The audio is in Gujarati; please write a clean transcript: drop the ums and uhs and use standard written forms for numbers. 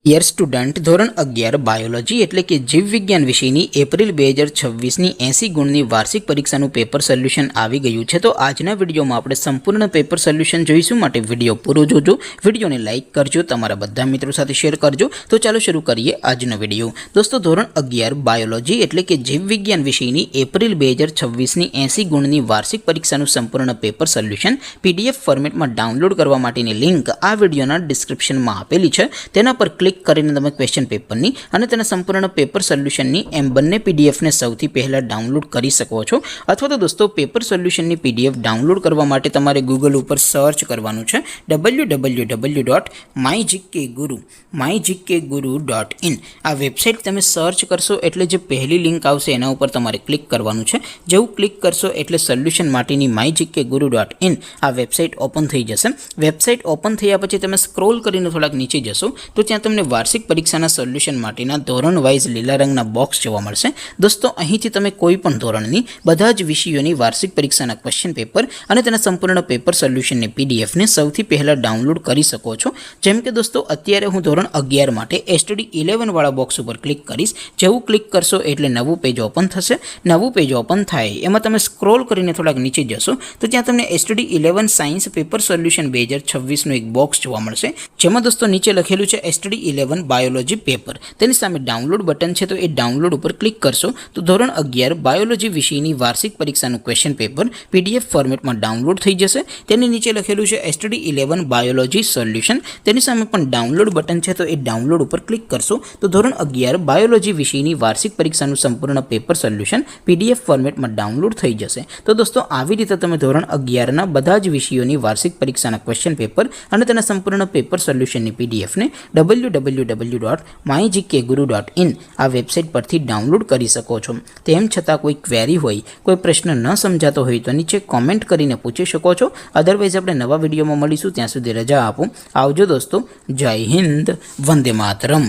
ડિયર સ્ટુડન્ટ, ધોરણ 11 બાયોલોજી એટલે કે જીવ વિજ્ઞાન વિષયની એપ્રિલ 2026ની 80 ગુણની વાર્ષિક પરીક્ષાનું પેપર સોલ્યુશન આવી ગયું છે। તો આજના વિડીયોમાં આપણે સંપૂર્ણ પેપર સોલ્યુશન જોઈશું, માટે વિડીયો પૂરો જોજો, વિડીયોને લાઇક કરજો, તમારા બધા મિત્રો સાથે શેર કરજો। તો ચાલો શરૂ કરીએ આજનો વિડીયો। દોસ્તો, ધોરણ 11 બાયોલોજી એટલે કે જીવ વિજ્ઞાન વિષયની એપ્રિલ 2026ની 80 ગુણની વાર્ષિક પરીક્ષાનું સંપૂર્ણ પેપર સોલ્યુશન PDF ફોર્મેટમાં ડાઉનલોડ કરવા માટેની લિંક આ વિડીયોના ડિસ્ક્રિપ્શનમાં આપેલી છે। તેના પર ક્લિક કરીને તમે ક્વેશ્ચન પેપરની અને તેના સંપૂર્ણ પેપર સોલ્યુશનની એમ બંને પીડીએફને સૌથી પહેલાં ડાઉનલોડ કરી શકો છો। અથવા તો દોસ્તો, પેપર સોલ્યુશનની PDF ડાઉનલોડ કરવા માટે તમારે ગૂગલ ઉપર સર્ચ કરવાનું છે www.mygkguru.in। આ વેબસાઇટ તમે સર્ચ કરશો એટલે જે પહેલી લિંક આવશે એના ઉપર તમારે ક્લિક કરવાનું છે। જેવું ક્લિક કરશો એટલે સોલ્યુશન માટેની mygkguru.in આ વેબસાઇટ ઓપન થઈ જશે। વેબસાઇટ ઓપન થયા પછી તમે સ્ક્રોલ કરીને થોડાક નીચે જશો તો ત્યાં તમને વાર્ષિક પરીક્ષાના સોલ્યુશન માટેના ધોરણ વાઇઝ લીલા રંગના બોક્સ જોવા મળશે। દોસ્તો, અહીંથી તમે કોઈ પણ ધોરણની બધા જ વિષયોની વાર્ષિક પરીક્ષાના ક્વેશ્ચન પેપર અને તેના સંપૂર્ણ પેપર સોલ્યુશનની PDFને સૌથી પહેલાં ડાઉનલોડ કરી શકો છો। જેમ કે દોસ્તો, અત્યારે હું ધોરણ 11 માટે STD 11 વાળા બોક્સ ઉપર ક્લિક કરીશ। જેવું ક્લિક કરશો એટલે નવું પેજ ઓપન થશે। નવું પેજ ઓપન થાય એમાં તમે સ્ક્રોલ કરીને થોડાક નીચે જશો તો ત્યાં તમને STD 11 સાયન્સ પેપર સોલ્યુશન 2026નું એક બોક્સ જોવા મળશે, જેમાં દોસ્તો નીચે લખેલું છે STD 11 બાયોલોજી પેપર। તેની સામે ડાઉનલોડ બટન છે, તો એ ડાઉનલોડ ઉપર ક્લિક કરશો તો ધોરણ 11 બાયોલોજી વિષયની વાર્ષિક પરીક્ષાનું ક્વેશ્ચન પેપર PDF ફોર્મેટમાં ડાઉનલોડ થઈ જશે। તેની નીચે લખેલું છે STD 11 બાયોલોજી સોલ્યુશન। તેની સામે પણ ડાઉનલોડ બટન છે, તો એ ડાઉનલોડ ઉપર ક્લિક કરશો તો ધોરણ 11 બાયોલોજી વિષયની વાર્ષિક પરીક્ષાનું સંપૂર્ણ પેપર સોલ્યુશન PDF ફોર્મેટમાં ડાઉનલોડ થઈ જશે। તો દોસ્તો, આવી રીતે તમે ધોરણ 11ના બધા જ વિષયોની વાર્ષિક પરીક્ષાના ક્વેશ્ચન પેપર અને તેના સંપૂર્ણ પેપર સોલ્યુશનની PDFને www.mygkguru.in આ વેબસાઇટ પરથી ડાઉનલોડ કરી શકો છો। તેમ છતાં કોઈ ક્વેરી હોય, કોઈ પ્રશ્ન ન સમજાતો હોય તો નીચે કોમેન્ટ કરીને પૂછી શકો છો। અદરવાઇઝ આપણે નવા વિડીયોમાં મળીશું, ત્યાં સુધી રજા આપો। આવજો દોસ્તો, જય હિન્દ, વંદે માતરમ।